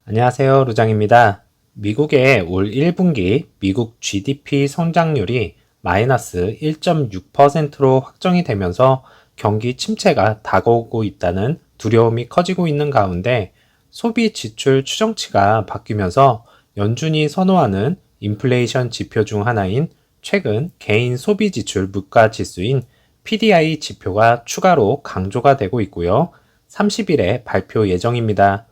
안녕하세요, 루장입니다. 미국의 올 1분기 미국 GDP 성장률이 마이너스 1.6%로 확정이 되면서 경기 침체가 다가오고 있다는 두려움이 커지고 있는 가운데 소비 지출 추정치가 바뀌면서 연준이 선호하는 인플레이션 지표 중 하나인 최근 개인 소비 지출 물가 지수인 PDI 지표가 추가로 강조가 되고 있고요. 30일에 발표 예정입니다.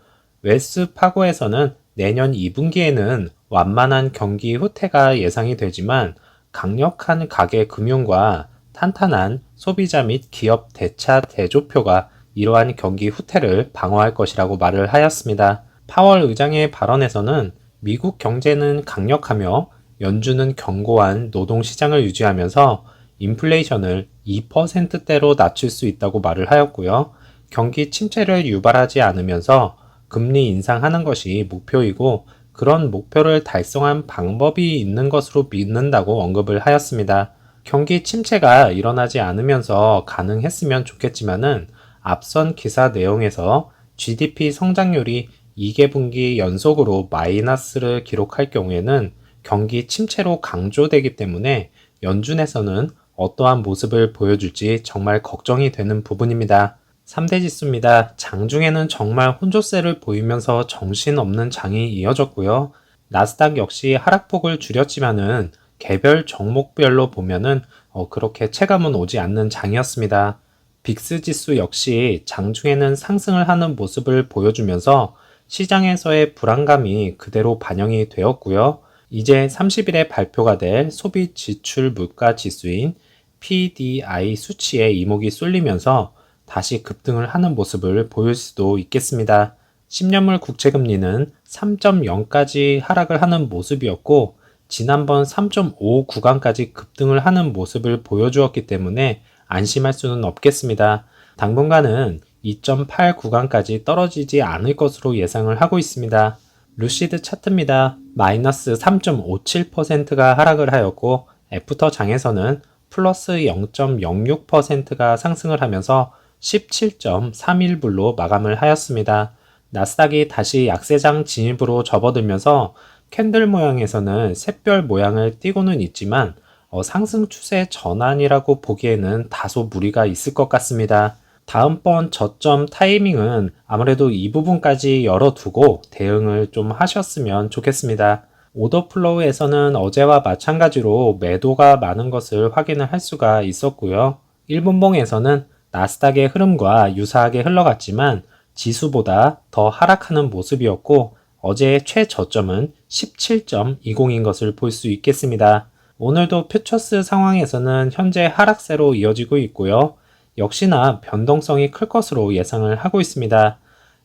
웰스 파고에서는 내년 2분기에는 완만한 경기 후퇴가 예상이 되지만 강력한 가계 금융과 탄탄한 소비자 및 기업 대차 대조표가 이러한 경기 후퇴를 방어할 것이라고 말을 하였습니다. 파월 의장의 발언에서는 미국 경제는 강력하며 연준은 견고한 노동시장을 유지하면서 인플레이션을 2%대로 낮출 수 있다고 말을 하였고요. 경기 침체를 유발하지 않으면서 금리 인상하는 것이 목표이고 그런 목표를 달성한 방법이 있는 것으로 믿는다고 언급을 하였습니다. 경기 침체가 일어나지 않으면서 가능했으면 좋겠지만은 앞선 기사 내용에서 GDP 성장률이 2개분기 연속으로 마이너스를 기록할 경우에는 경기 침체로 강조되기 때문에 연준에서는 어떠한 모습을 보여줄지 정말 걱정이 되는 부분입니다. 3대 지수입니다. 장중에는 정말 혼조세를 보이면서 정신없는 장이 이어졌고요. 나스닥 역시 하락폭을 줄였지만은 개별 종목별로 보면은 그렇게 체감은 오지 않는 장이었습니다. 빅스 지수 역시 장중에는 상승을 하는 모습을 보여주면서 시장에서의 불안감이 그대로 반영이 되었고요. 이제 30일에 발표가 될 소비 지출 물가 지수인 PDI 수치에 이목이 쏠리면서 다시 급등을 하는 모습을 보일 수도 있겠습니다. 10년물 국채금리는 3.0까지 하락을 하는 모습이었고 지난번 3.5 구간까지 급등을 하는 모습을 보여주었기 때문에 안심할 수는 없겠습니다. 당분간은 2.8 구간까지 떨어지지 않을 것으로 예상을 하고 있습니다. 루시드 차트입니다. 마이너스 3.57%가 하락을 하였고 애프터 장에서는 플러스 0.06%가 상승을 하면서 17.31불로 마감을 하였습니다. 나스닥이 다시 약세장 진입으로 접어들면서 캔들 모양에서는 샛별 모양을 띠고는 있지만 상승 추세 전환이라고 보기에는 다소 무리가 있을 것 같습니다. 다음번 저점 타이밍은 아무래도 이 부분까지 열어두고 대응을 좀 하셨으면 좋겠습니다. 오더 플로우에서는 어제와 마찬가지로 매도가 많은 것을 확인을 할 수가 있었고요. 1분봉에서는 나스닥의 흐름과 유사하게 흘러갔지만 지수보다 더 하락하는 모습이었고 어제의 최저점은 17.20인 것을 볼 수 있겠습니다. 오늘도 퓨처스 상황에서는 현재 하락세로 이어지고 있고요. 역시나 변동성이 클 것으로 예상을 하고 있습니다.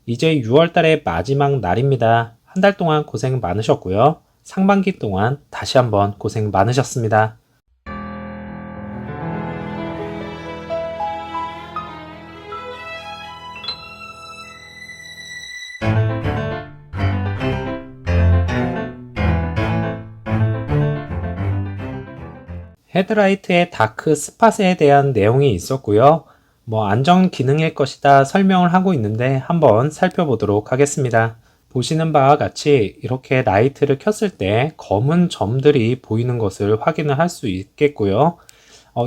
이제 6월달의 마지막 날입니다. 한 달 동안 고생 많으셨고요. 상반기 동안 다시 한번 고생 많으셨습니다. 헤드라이트의 다크 스팟에 대한 내용이 있었고요. 안전 기능일 것이다 설명을 하고 있는데 한번 살펴보도록 하겠습니다. 보시는 바와 같이 이렇게 라이트를 켰을 때 검은 점들이 보이는 것을 확인을 할 수 있겠고요.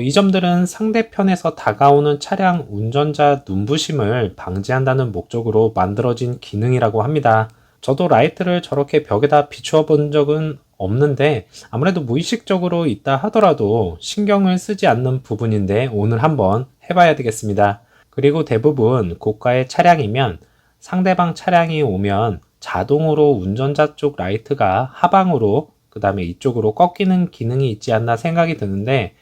이 점들은 상대편에서 다가오는 차량 운전자 눈부심을 방지한다는 목적으로 만들어진 기능이라고 합니다. 저도 라이트를 저렇게 벽에다 비추어 본 적은 없는데 아무래도 무의식적으로 있다 하더라도 신경을 쓰지 않는 부분인데 오늘 한번 해봐야 되겠습니다. 그리고 대부분 고가의 차량이면 상대방 차량이 오면 자동으로 운전자 쪽 라이트가 하방으로 그 다음에 이쪽으로 꺾이는 기능이 있지 않나 생각이 드는데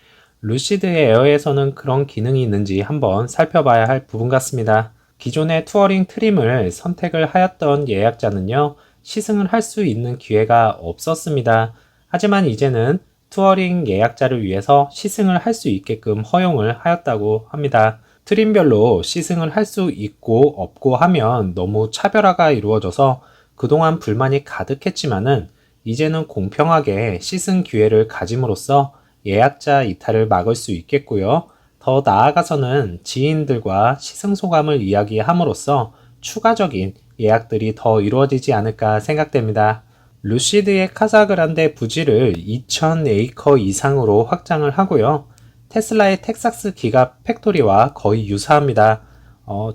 루시드 에어에서는 그런 기능이 있는지 한번 살펴봐야 할 부분 같습니다. 기존의 투어링 트림을 선택을 하였던 예약자는요, 시승을 할 수 있는 기회가 없었습니다. 하지만 이제는 투어링 예약자를 위해서 시승을 할 수 있게끔 허용을 하였다고 합니다. 트림별로 시승을 할 수 있고 없고 하면 너무 차별화가 이루어져서 그동안 불만이 가득했지만은 이제는 공평하게 시승 기회를 가짐으로써 예약자 이탈을 막을 수 있겠고요. 더 나아가서는 지인들과 시승 소감을 이야기함으로써 추가적인 예약들이 더 이루어지지 않을까 생각됩니다. 루시드의 카사그란데 부지를 2000에이커 이상으로 확장을 하고요. 테슬라의 텍사스 기가 팩토리와 거의 유사합니다.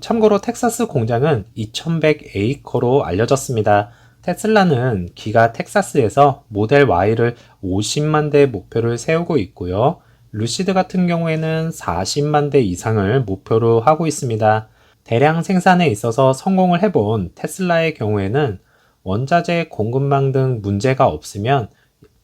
참고로 텍사스 공장은 2100에이커로 알려졌습니다. 테슬라는 기가 텍사스에서 모델 Y를 50만 대 목표를 세우고 있고요. 루시드 같은 경우에는 40만 대 이상을 목표로 하고 있습니다. 대량 생산에 있어서 성공을 해본 테슬라의 경우에는 원자재 공급망 등 문제가 없으면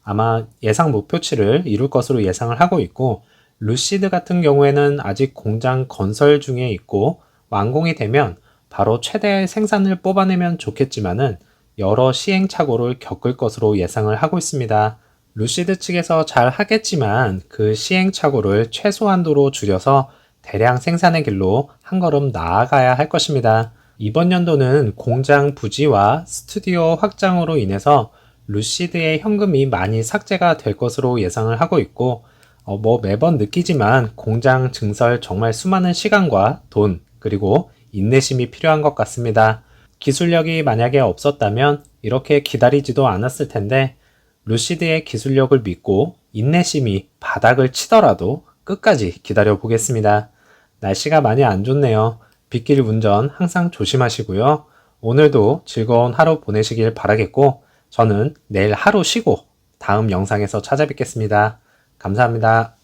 아마 예상 목표치를 이룰 것으로 예상을 하고 있고, 루시드 같은 경우에는 아직 공장 건설 중에 있고 완공이 되면 바로 최대 생산을 뽑아내면 좋겠지만은 여러 시행착오를 겪을 것으로 예상을 하고 있습니다. 루시드 측에서 잘 하겠지만 그 시행착오를 최소한도로 줄여서 대량 생산의 길로 한 걸음 나아가야 할 것입니다. 이번 연도는 공장 부지와 스튜디오 확장으로 인해서 루시드의 현금이 많이 삭제가 될 것으로 예상을 하고 있고, 매번 느끼지만 공장 증설 정말 수많은 시간과 돈, 그리고 인내심이 필요한 것 같습니다. 기술력이 만약에 없었다면 이렇게 기다리지도 않았을 텐데, 루시드의 기술력을 믿고 인내심이 바닥을 치더라도 끝까지 기다려 보겠습니다. 날씨가 많이 안 좋네요. 빗길 운전 항상 조심하시고요. 오늘도 즐거운 하루 보내시길 바라겠고, 저는 내일 하루 쉬고 다음 영상에서 찾아뵙겠습니다. 감사합니다.